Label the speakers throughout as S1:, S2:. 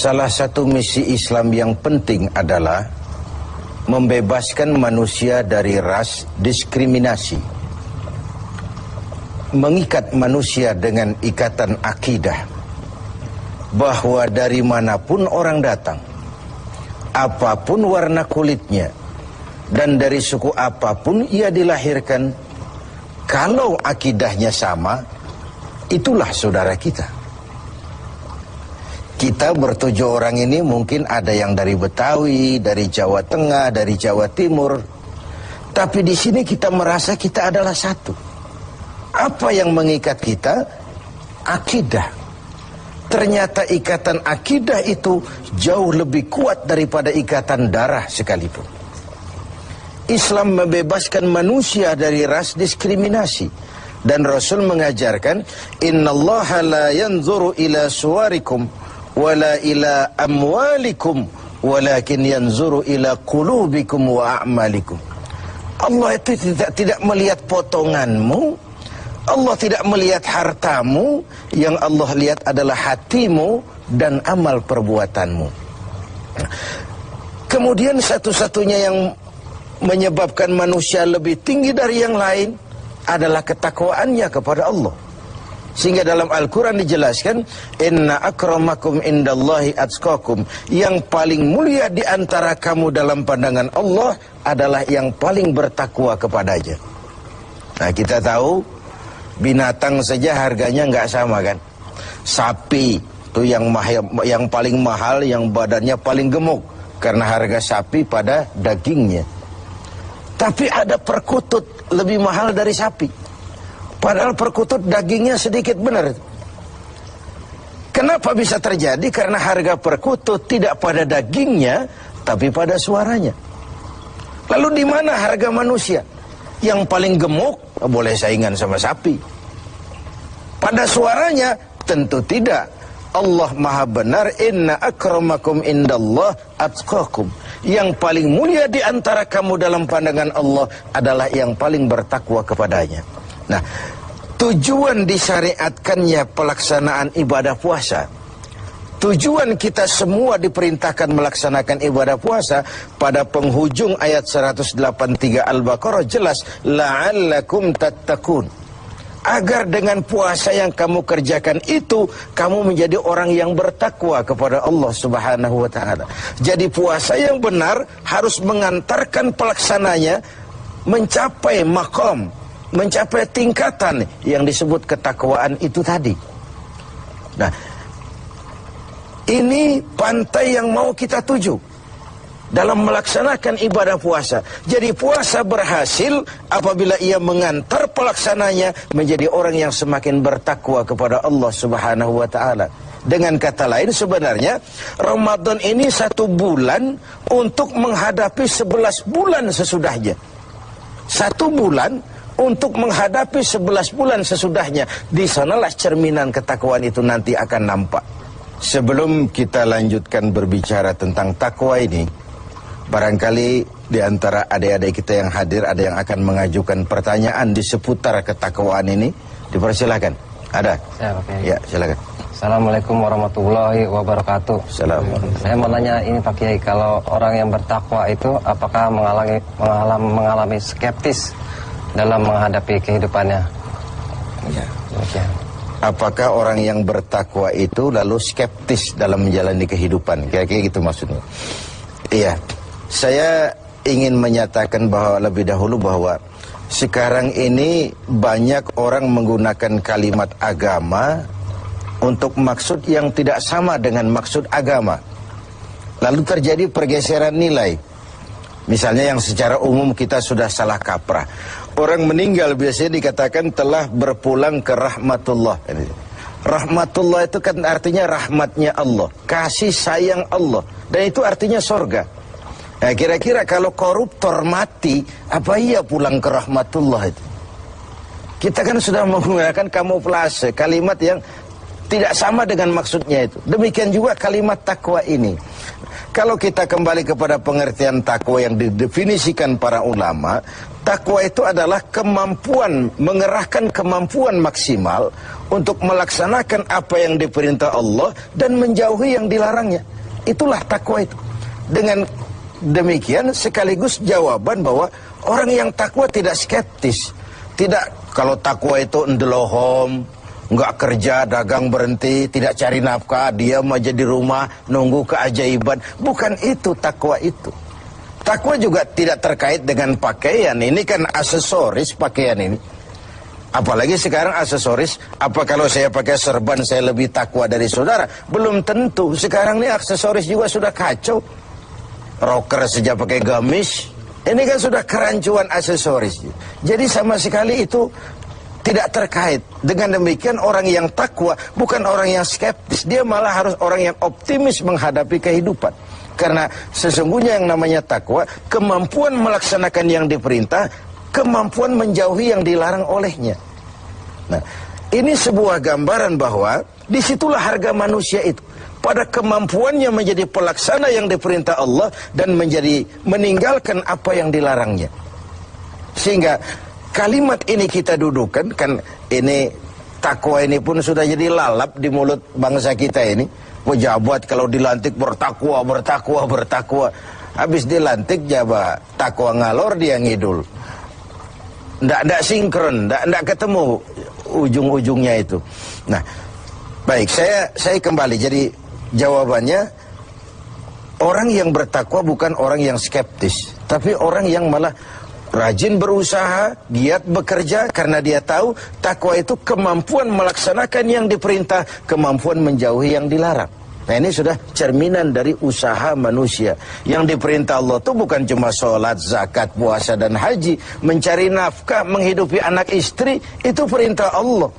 S1: Salah satu misi Islam yang penting adalah membebaskan manusia dari ras diskriminasi, mengikat manusia dengan ikatan akidah bahwa dari manapun orang datang, apapun warna kulitnya, dan dari suku apapun ia dilahirkan, kalau akidahnya sama, itulah saudara kita. Kita bertujuh orang ini mungkin ada yang dari Betawi, dari Jawa Tengah, dari Jawa Timur. Tapi di sini kita merasa kita adalah satu. Apa yang mengikat kita? Akidah. Ternyata ikatan akidah itu jauh lebih kuat daripada ikatan darah sekalipun. Islam membebaskan manusia dari ras diskriminasi. Dan Rasul mengajarkan, innallaha la yanzuru ila suwarikum wala ila amwalikum walakin yanzuru ila qulubikum wa a'malikum. Allah itu tidak melihat potonganmu, Allah tidak melihat hartamu, yang Allah lihat adalah hatimu dan amal perbuatanmu. Kemudian satu-satunya yang menyebabkan manusia lebih tinggi dari yang lain adalah ketakwaannya kepada Allah. Sehingga dalam Al-Quran dijelaskan, inna akramakum indallahi atqakum, yang paling mulia di antara kamu dalam pandangan Allah adalah yang paling bertakwa kepadanya. Nah, kita tahu binatang saja harganya nggak sama kan. Sapi itu yang paling mahal, yang badannya paling gemuk, karena harga sapi pada dagingnya. Tapi ada perkutut lebih mahal dari sapi, padahal perkutut dagingnya sedikit, benar. Kenapa bisa terjadi? Karena harga perkutut tidak pada dagingnya, tapi pada suaranya. Lalu di mana harga manusia? Yang paling gemuk boleh saingan sama sapi. Pada suaranya tentu tidak. Allah maha benar, inna akramakum indallah atqakum. Yang paling mulia di antara kamu dalam pandangan Allah adalah yang paling bertakwa kepadanya. Nah, tujuan disyariatkannya pelaksanaan ibadah puasa, tujuan kita semua diperintahkan melaksanakan ibadah puasa, pada penghujung ayat 183 Al-Baqarah jelas, la'allakum tattaqun. Agar dengan puasa yang kamu kerjakan itu, kamu menjadi orang yang bertakwa kepada Allah Subhanahu wa ta'ala. Jadi puasa yang benar harus mengantarkan pelaksananya mencapai maqam, mencapai tingkatan yang disebut ketakwaan itu tadi. Nah, ini pantai yang mau kita tuju dalam melaksanakan ibadah puasa. Jadi puasa berhasil apabila ia mengantar pelaksananya menjadi orang yang semakin bertakwa kepada Allah Subhanahu wa ta'ala. Dengan kata lain, sebenarnya Ramadan ini 1 bulan untuk menghadapi 11 bulan sesudahnya. 1 bulan untuk menghadapi 11 bulan sesudahnya. Di sanalah cerminan ketakwaan itu nanti akan nampak. Sebelum kita lanjutkan berbicara tentang takwa ini, barangkali di antara adik-adik kita yang hadir ada yang akan mengajukan pertanyaan di seputar ketakwaan ini. Dipersilakan. Ada? Ya, silakan.
S2: Assalamualaikum warahmatullahi wabarakatuh.
S1: Assalamualaikum.
S2: Saya mau nanya ini Pak Kiai, kalau orang yang bertakwa itu apakah mengalami skeptis dalam menghadapi kehidupannya?
S1: Ya. Apakah orang yang bertakwa itu lalu skeptis dalam menjalani kehidupan? Kira-kira gitu maksudnya. Iya. Saya ingin menyatakan bahwa lebih dahulu bahwa sekarang ini banyak orang menggunakan kalimat agama untuk maksud yang tidak sama dengan maksud agama. Lalu terjadi pergeseran nilai. Misalnya yang secara umum kita sudah salah kaprah. Orang meninggal biasanya dikatakan telah berpulang ke rahmatullah. Rahmatullah itu kan artinya rahmatnya Allah, kasih sayang Allah, dan itu artinya sorga. Nah, kira-kira kalau koruptor mati, apa iya pulang ke rahmatullah itu? Kita kan sudah menggunakan kamuflase, kalimat yang tidak sama dengan maksudnya itu. Demikian juga kalimat takwa ini. Kalau kita kembali kepada pengertian takwa yang didefinisikan para ulama, takwa itu adalah kemampuan, mengerahkan kemampuan maksimal untuk melaksanakan apa yang diperintah Allah dan menjauhi yang dilarangnya. Itulah takwa itu. Dengan demikian sekaligus jawaban bahwa orang yang takwa tidak skeptis. Tidak, kalau takwa itu ndelohom, nggak kerja, dagang berhenti, tidak cari nafkah, diam aja di rumah, nunggu keajaiban. Bukan itu takwa itu. Takwa juga tidak terkait dengan pakaian. Ini kan aksesoris pakaian ini. Apalagi sekarang aksesoris, apa kalau saya pakai serban saya lebih takwa dari saudara? Belum tentu. Sekarang ini aksesoris juga sudah kacau. Rocker sejak pakai gamis. Ini kan sudah kerancuan aksesoris. Jadi sama sekali itu tidak terkait. Dengan demikian orang yang takwa bukan orang yang skeptis. Dia malah harus orang yang optimis menghadapi kehidupan. Karena sesungguhnya yang namanya takwa, kemampuan melaksanakan yang diperintah, kemampuan menjauhi yang dilarang olehnya. Nah, ini sebuah gambaran bahwa disitulah harga manusia itu. Pada kemampuannya menjadi pelaksana yang diperintah Allah dan meninggalkan apa yang dilarangnya. Sehingga kalimat ini kita dudukan, kan ini takwa ini pun sudah jadi lalap di mulut bangsa kita ini. Pejabat kalau dilantik bertakwa, bertakwa, bertakwa. Habis dilantik jabat takwa ngalor dia ngidul. Nggak sinkron, nggak ketemu ujung-ujungnya itu. Nah, baik, saya kembali. Jadi jawabannya, orang yang bertakwa bukan orang yang skeptis, tapi orang yang malah rajin berusaha, giat bekerja karena dia tahu takwa itu kemampuan melaksanakan yang diperintah, kemampuan menjauhi yang dilarang. Nah, ini sudah cerminan dari usaha manusia. Yang diperintah Allah itu bukan cuma sholat, zakat, puasa, dan haji. Mencari nafkah, menghidupi anak istri, itu perintah Allah.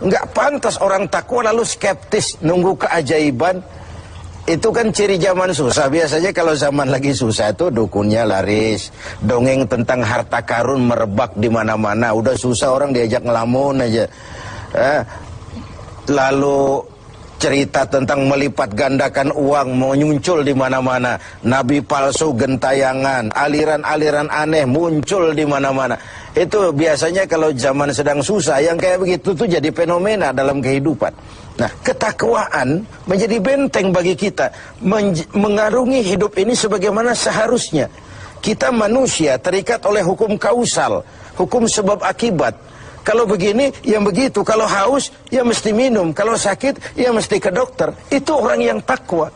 S1: Nggak pantas orang takwa lalu skeptis, nunggu keajaiban. Itu kan ciri zaman susah. Biasanya kalau zaman lagi susah itu dukunnya laris, dongeng tentang harta karun merebak di mana-mana. Udah susah orang diajak ngelamun aja. Lalu cerita tentang melipat gandakan uang muncul di mana-mana. Nabi palsu gentayangan, aliran-aliran aneh muncul di mana-mana. Itu biasanya kalau zaman sedang susah, yang kayak begitu tuh jadi fenomena dalam kehidupan. Nah, ketakwaan menjadi benteng bagi kita, mengarungi hidup ini sebagaimana seharusnya. Kita manusia terikat oleh hukum kausal, hukum sebab akibat. Kalau begini, ya begitu. Kalau haus, ya mesti minum. Kalau sakit, ya mesti ke dokter. Itu orang yang takwa.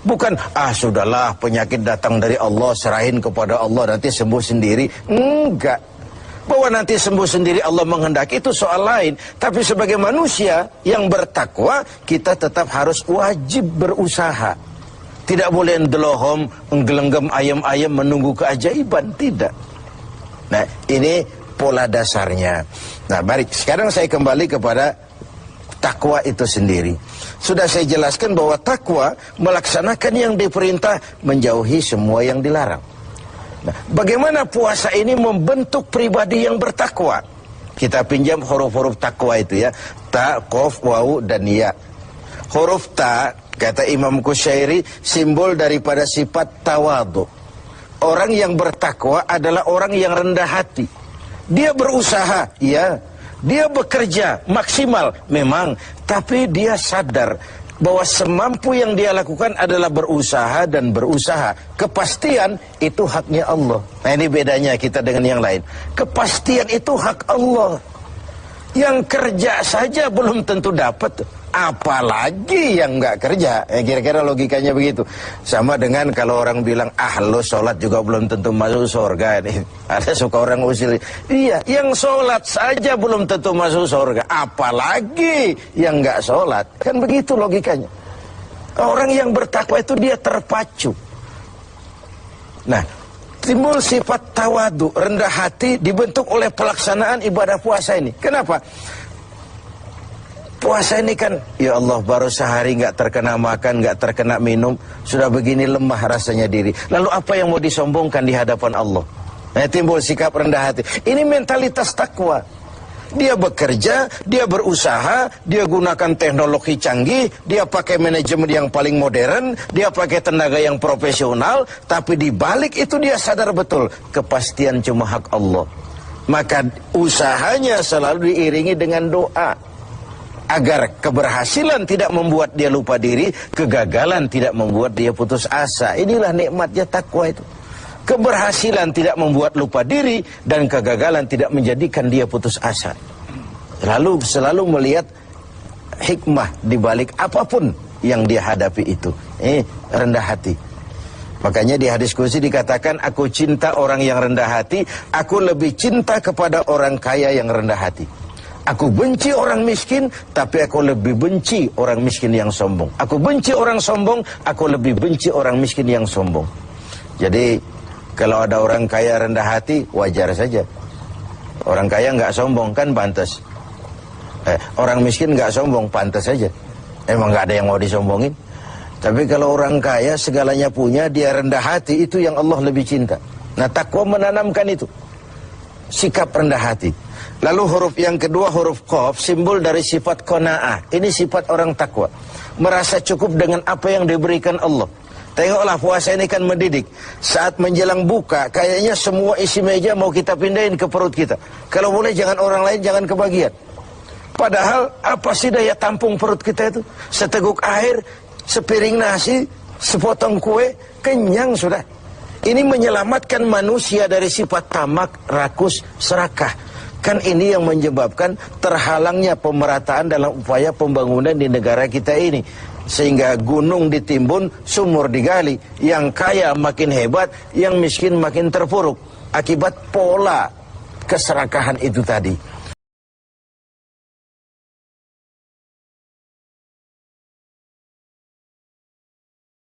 S1: Bukan, sudahlah penyakit datang dari Allah, serahin kepada Allah, nanti sembuh sendiri. Enggak. Bahwa nanti sembuh sendiri Allah menghendaki itu soal lain. Tapi sebagai manusia yang bertakwa, kita tetap harus wajib berusaha. Tidak boleh ndelohom, nggelenggem ayam-ayam menunggu keajaiban. Tidak. Nah, ini pola dasarnya. Nah, baik. Sekarang saya kembali kepada takwa itu sendiri. Sudah saya jelaskan bahwa takwa melaksanakan yang diperintah, menjauhi semua yang dilarang. Nah, bagaimana puasa ini membentuk pribadi yang bertakwa? Kita pinjam huruf-huruf takwa itu ya. Ta, qaf, waw, dan ya. Huruf ta, kata Imam Qushairi, simbol daripada sifat tawadu. Orang yang bertakwa adalah orang yang rendah hati. Dia berusaha, ya. Dia bekerja maksimal, memang. Tapi dia sadar bahwa semampu yang dia lakukan adalah berusaha dan berusaha. Kepastian itu haknya Allah. Nah, ini bedanya kita dengan yang lain. Kepastian itu hak Allah. Yang kerja saja belum tentu dapat, apalagi yang nggak kerja. Kira-kira logikanya begitu. Sama dengan kalau orang bilang, lo sholat juga belum tentu masuk surga. Ada suka orang usil. Iya, yang sholat saja belum tentu masuk surga, apalagi yang nggak sholat. Kan begitu logikanya. Orang yang bertakwa itu dia terpacu. Nah, timbul sifat tawadu, rendah hati, dibentuk oleh pelaksanaan ibadah puasa ini. Kenapa? Puasa ini kan, ya Allah, baru sehari nggak terkena makan, nggak terkena minum, sudah begini lemah rasanya diri. Lalu apa yang mau disombongkan di hadapan Allah? Nah, timbul sikap rendah hati. Ini mentalitas takwa. Dia bekerja, dia berusaha, dia gunakan teknologi canggih, dia pakai manajemen yang paling modern, dia pakai tenaga yang profesional, tapi di balik itu dia sadar betul kepastian cuma hak Allah. Maka usahanya selalu diiringi dengan doa agar keberhasilan tidak membuat dia lupa diri, kegagalan tidak membuat dia putus asa. Inilah nikmatnya takwa itu. Keberhasilan tidak membuat lupa diri dan kegagalan tidak menjadikan dia putus asa. Lalu selalu melihat hikmah di balik apapun yang dia hadapi itu. Rendah hati. Makanya di hadis qudsi dikatakan, aku cinta orang yang rendah hati, aku lebih cinta kepada orang kaya yang rendah hati. Aku benci orang miskin, tapi aku lebih benci orang miskin yang sombong. Aku benci orang sombong, aku lebih benci orang miskin yang sombong. Jadi kalau ada orang kaya rendah hati, wajar saja. Orang kaya nggak sombong kan pantas. Orang miskin nggak sombong, pantas saja. Emang nggak ada yang mau disombongin. Tapi kalau orang kaya segalanya punya, dia rendah hati, itu yang Allah lebih cinta. Nah, takwa menanamkan itu, sikap rendah hati. Lalu huruf yang kedua, huruf qaf, simbol dari sifat qanaah. Ini sifat orang takwa, merasa cukup dengan apa yang diberikan Allah. Tengoklah, puasa ini kan mendidik. Saat menjelang buka, kayaknya semua isi meja mau kita pindahin ke perut kita. Kalau boleh jangan orang lain, jangan kebagian. Padahal apa sih daya tampung perut kita itu? Seteguk air, sepiring nasi, sepotong kue, kenyang sudah. Ini menyelamatkan manusia dari sifat tamak, rakus, serakah. Kan ini yang menyebabkan terhalangnya pemerataan dalam upaya pembangunan di negara kita ini. Sehingga gunung ditimbun, sumur digali, yang kaya makin hebat, yang miskin makin terpuruk, akibat pola keserakahan itu tadi.